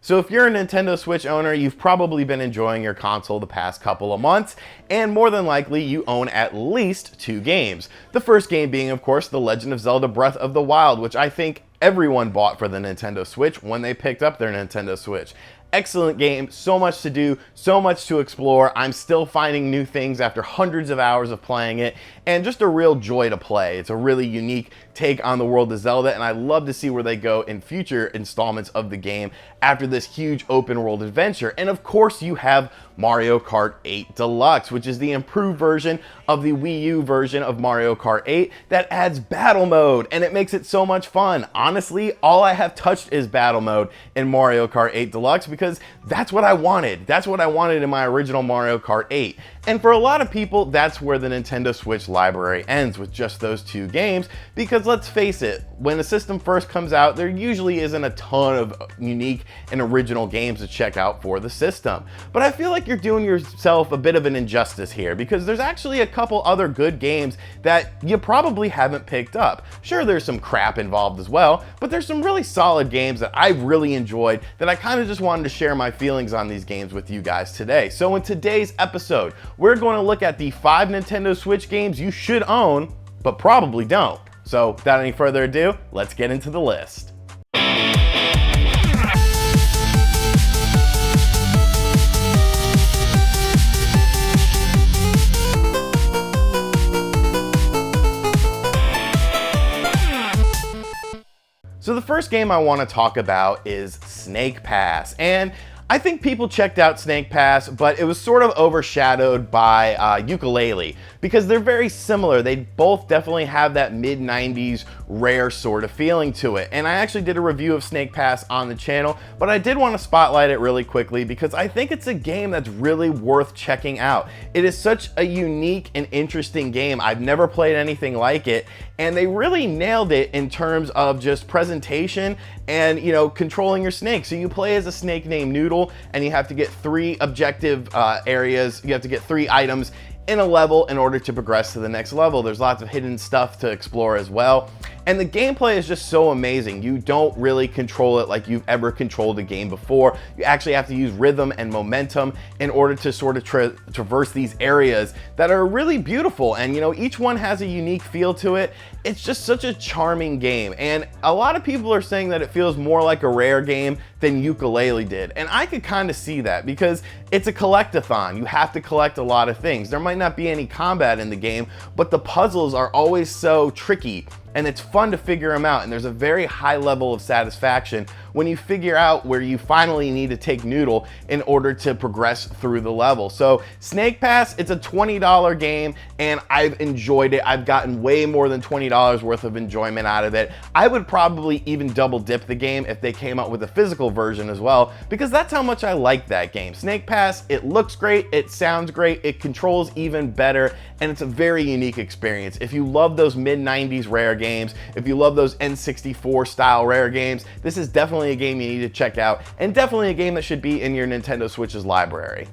So if you're a Nintendo Switch owner, you've probably been enjoying your console the past couple of months, and more than likely you own at least 2 games. The first game being, of course, The Legend of Zelda Breath of the Wild, which I think everyone bought for the Nintendo Switch when they picked up their Nintendo Switch. Excellent game, so much to do, so much to explore. I'm still finding new things after hundreds of hours of playing it, and just a real joy to play. It's a really unique take on the world of Zelda, and I love to see where they go in future installments of the game after this huge open world adventure. And of course you have Mario Kart 8 Deluxe, which is the improved version of the Wii U version of Mario Kart 8 that adds battle mode, and it makes it so much fun. Honestly, all I have touched is battle mode in Mario Kart 8 Deluxe because that's what I wanted. That's what I wanted in my original Mario Kart 8. And for a lot of people, that's where the Nintendo Switch library ends, with just those 2 games, because let's face it, when a system first comes out, there usually isn't a ton of unique and original games to check out for the system. But I feel like you're doing yourself a bit of an injustice here, because there's actually a couple other good games that you probably haven't picked up. Sure, there's some crap involved as well, but there's some really solid games that I've really enjoyed that I kind of just wanted to share my feelings on these games with you guys today. So in today's episode, we're going to look at the 5 Nintendo Switch games you should own, but probably don't. So without any further ado, let's get into the list. So the first game I want to talk about is Snake Pass, and I think people checked out Snake Pass, but it was sort of overshadowed by Yooka-Laylee, because they're very similar. They both definitely have that mid-90s Rare sort of feeling to it. And I actually did a review of Snake Pass on the channel, but I did want to spotlight it really quickly because I think it's a game that's really worth checking out. It is such a unique and interesting game. I've never played anything like it, and they really nailed it in terms of just presentation and, you know, controlling your snake. So you play as a snake named Noodle, and you have to get 3 objective areas. You have to get 3 items in a level in order to progress to the next level. There's lots of hidden stuff to explore as well. And the gameplay is just so amazing. You don't really control it like you've ever controlled a game before. You actually have to use rhythm and momentum in order to sort of traverse these areas that are really beautiful. And you know, each one has a unique feel to it. It's just such a charming game. And a lot of people are saying that it feels more like a Rare game than Yooka-Laylee did. And I could kind of see that because it's a collectathon. You have to collect a lot of things. There might not be any combat in the game, but the puzzles are always so tricky, and it's fun to figure them out, and there's a very high level of satisfaction when you figure out where you finally need to take Noodle in order to progress through the level. So Snake Pass, it's a $20 game, and I've enjoyed it. I've gotten way more than $20 worth of enjoyment out of it. I would probably even double dip the game if they came out with a physical version as well, because that's how much I like that game. Snake Pass, it looks great, it sounds great, it controls even better, and it's a very unique experience. If you love those mid-90s Rare games, if you love those N64 style Rare games, this is definitely a game you need to check out, and definitely a game that should be in your Nintendo Switch's library.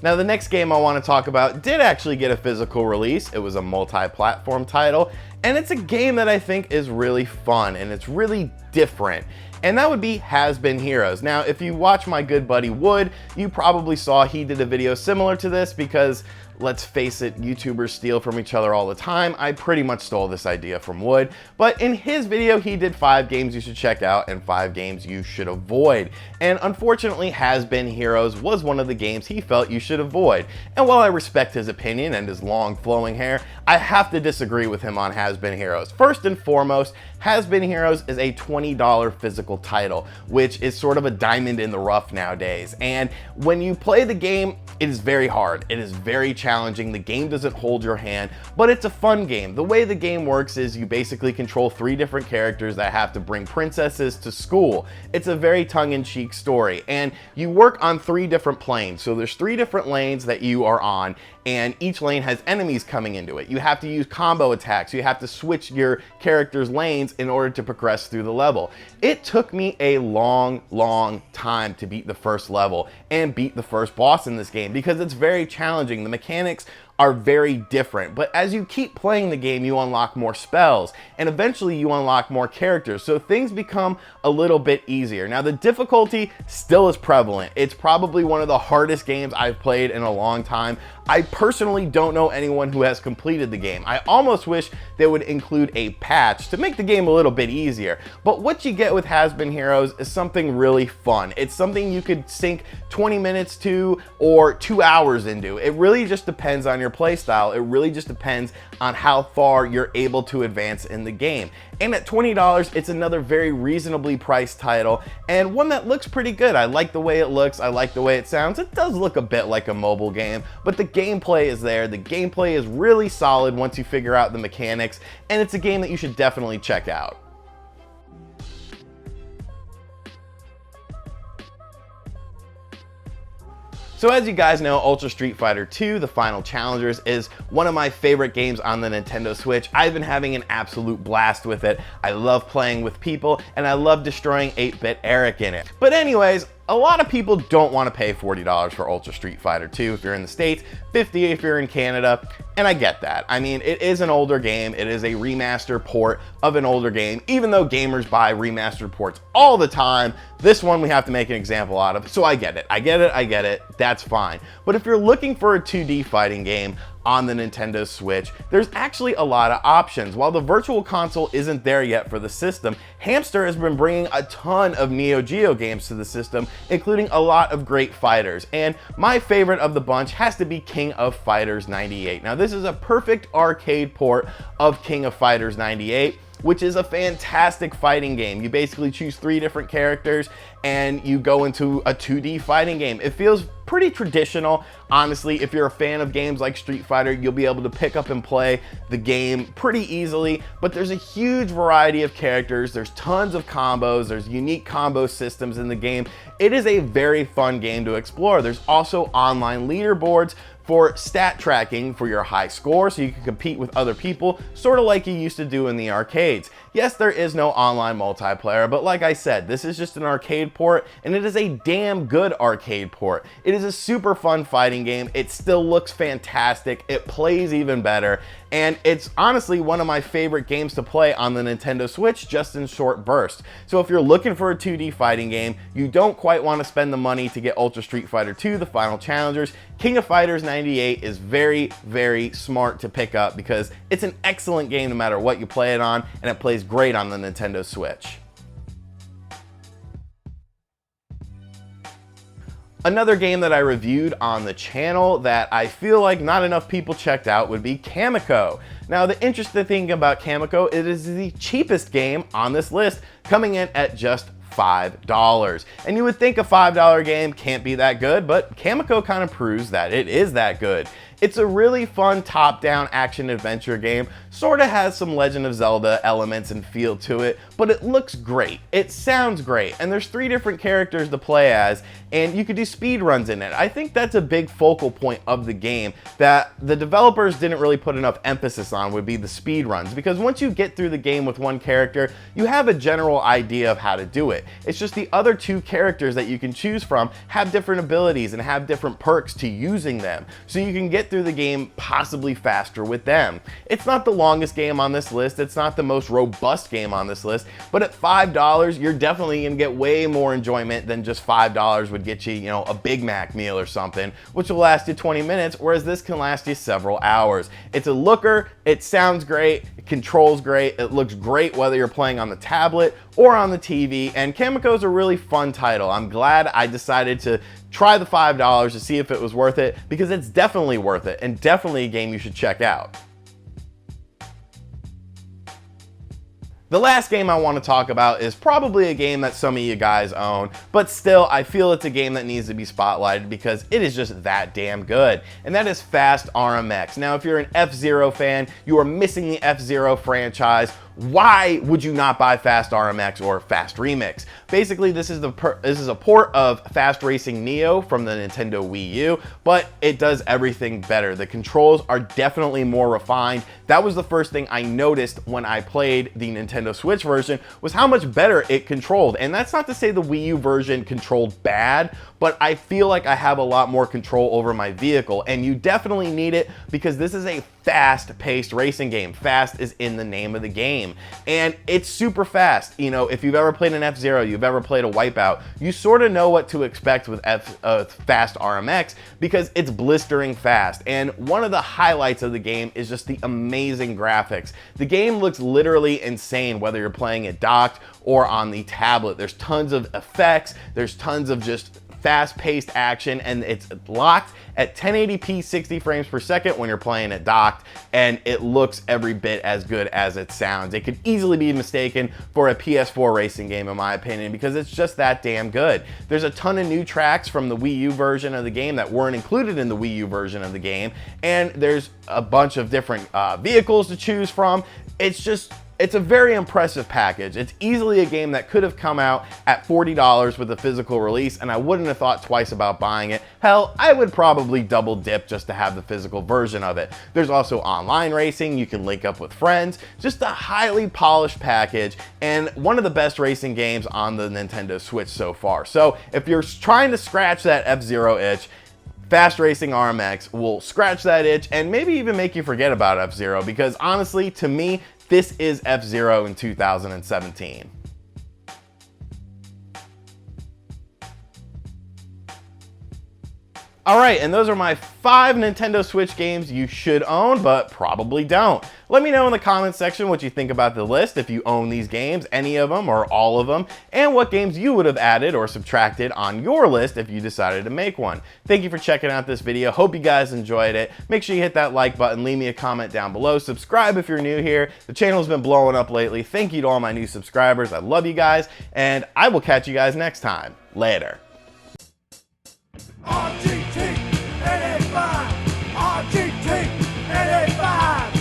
Now the next game I want to talk about did actually get a physical release. It was a multi-platform title, and it's a game that I think is really fun and it's really different. And that would be Has-Been Heroes. Now, if you watch my good buddy Wood, you probably saw he did a video similar to this because, let's face it, YouTubers steal from each other all the time. I pretty much stole this idea from Wood, but in his video, he did 5 games you should check out and 5 games you should avoid. And unfortunately, Has-Been Heroes was one of the games he felt you should avoid. And while I respect his opinion and his long flowing hair, I have to disagree with him on Has-Been Heroes. First and foremost, Has-Been Heroes is a $20 physical title, which is sort of a diamond in the rough nowadays. And when you play the game, it is very hard. It is very challenging. The game doesn't hold your hand, but it's a fun game. The way the game works is you basically control 3 different characters that have to bring princesses to school. It's a very tongue-in-cheek story, and you work on 3 different planes. So there's 3 different lanes that you are on, and each lane has enemies coming into it. You have to use combo attacks. You have to switch your character's lanes in order to progress through the level. It took me a long time to beat the first level and beat the first boss in this game because it's very challenging. The mechanics are very different. But as you keep playing the game, you unlock more spells, and eventually you unlock more characters, so things become a little bit easier. Now, the difficulty still is prevalent. It's probably one of the hardest games I've played in a long time. I personally don't know anyone who has completed the game. I almost wish they would include a patch to make the game a little bit easier. But what you get with Has-Been Heroes is something really fun. It's something you could sink 20 minutes to or 2 hours into. It really just depends on your playstyle. It really just depends on how far you're able to advance in the game. And at $20, it's another very reasonably priced title, and one that looks pretty good. I like the way it looks, I like the way it sounds. It does look a bit like a mobile game, but the gameplay is there. The gameplay is really solid once you figure out the mechanics, and it's a game that you should definitely check out. So as you guys know, Ultra Street Fighter 2, The Final Challengers, is one of my favorite games on the Nintendo Switch. I've been having an absolute blast with it. I love playing with people, and I love destroying 8-Bit Eric in it. But anyways, a lot of people don't want to pay $40 for Ultra Street Fighter 2 if you're in the States, $50 if you're in Canada, and I get that. I mean, it is an older game. It is a remaster port of an older game. Even though gamers buy remastered ports all the time, this one we have to make an example out of. So I get it. I get it. That's fine. But if you're looking for a 2D fighting game on the Nintendo Switch, there's actually a lot of options. While the Virtual Console isn't there yet for the system, Hamster has been bringing a ton of Neo Geo games to the system, including a lot of great fighters. And my favorite of the bunch has to be King of Fighters 98. Now, this is a perfect arcade port of King of Fighters 98, which is a fantastic fighting game. You basically choose 3 different characters and you go into a 2D fighting game. It feels pretty traditional. Honestly, if you're a fan of games like Street Fighter, you'll be able to pick up and play the game pretty easily, but there's a huge variety of characters. There's tons of combos. There's unique combo systems in the game. It is a very fun game to explore. There's also online leaderboards for stat tracking for your high score, so you can compete with other people, sort of like you used to do in the arcades. Yes, there is no online multiplayer, but like I said, this is just an arcade port, and it is a damn good arcade port. It is a super fun fighting game. It still looks fantastic. It plays even better, and it's honestly one of my favorite games to play on the Nintendo Switch, just in short bursts. So if you're looking for a 2D fighting game, you don't quite want to spend the money to get Ultra Street Fighter 2, The Final Challengers, King of Fighters 98 is very, very smart to pick up because it's an excellent game no matter what you play it on, and it plays great on the Nintendo Switch. Another game that I reviewed on the channel that I feel like not enough people checked out would be Kamiko. Now, the interesting thing about Kamiko, it is the cheapest game on this list, coming in at just $5. And you would think a $5 game can't be that good, but Kamiko kind of proves that it is that good. It's a really fun top-down action-adventure game, sort of has some Legend of Zelda elements and feel to it, but it looks great, it sounds great, and there's 3 different characters to play as, and you could do speed runs in it. I think that's a big focal point of the game that the developers didn't really put enough emphasis on, would be the speed runs, because once you get through the game with one character, you have a general idea of how to do it. It's just the other 2 characters that you can choose from have different abilities and have different perks to using them, so you can get through the game possibly faster with them. It's not the longest game on this list, it's not the most robust game on this list, but at $5, you're definitely gonna get way more enjoyment than just $5 would get you, a Big Mac meal or something, which will last you 20 minutes, whereas this can last you several hours. It's a looker, it sounds great, it controls great, it looks great whether you're playing on the tablet or on the TV, and Kamiko is a really fun title. I'm glad I decided to try the $5 to see if it was worth it, because it's definitely worth it and definitely a game you should check out. The last game I want to talk about is probably a game that some of you guys own, but still I feel it's a game that needs to be spotlighted because it is just that damn good, and that is Fast RMX. Now, if you're an F-Zero fan, you are missing the F-Zero franchise. why would you not buy Fast RMX or Fast Remix? Basically, this is a port of Fast Racing Neo from the Nintendo Wii U, but it does everything better. The controls are definitely more refined. That was the first thing I noticed when I played the Nintendo Switch version, was how much better it controlled. And that's not to say the Wii U version controlled bad, but I feel like I have a lot more control over my vehicle, and you definitely need it because this is a fast-paced racing game. Fast is in the name of the game, and it's super fast. You know, if you've ever played an F-Zero, you've ever played a Wipeout, you sort of know what to expect with Fast RMX because it's blistering fast. And one of the highlights of the game is just the amazing graphics. The game looks literally insane whether you're playing it docked or on the tablet. There's tons of effects, there's tons of just fast-paced action, and it's locked at 1080p 60 frames per second when you're playing it docked, and it looks every bit as good as it sounds. It could easily be mistaken for a PS4 racing game in my opinion because it's just that damn good. There's a ton of new tracks from the Wii U version of the game that weren't included in the Wii U version of the game, and there's a bunch of different vehicles to choose from. It's a very impressive package. It's easily a game that could have come out at $40 with a physical release, and I wouldn't have thought twice about buying it. Hell, I would probably double dip just to have the physical version of it. There's also online racing, you can link up with friends, just a highly polished package, and one of the best racing games on the Nintendo Switch so far. So if you're trying to scratch that F-Zero itch, Fast Racing RMX will scratch that itch and maybe even make you forget about F-Zero, because honestly, to me, this is F-Zero in 2017. All right, and those are my 5 Nintendo Switch games you should own, but probably don't. Let me know in the comments section what you think about the list, if you own these games, any of them or all of them, and what games you would have added or subtracted on your list if you decided to make one. Thank you for checking out this video. Hope you guys enjoyed it. Make sure you hit that like button, leave me a comment down below, subscribe if you're new here. The channel's been blowing up lately. Thank you to all my new subscribers. I love you guys, and I will catch you guys next time. Later. RGT 885, RGT 885.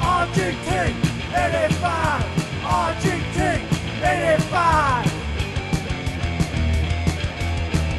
RGT 885.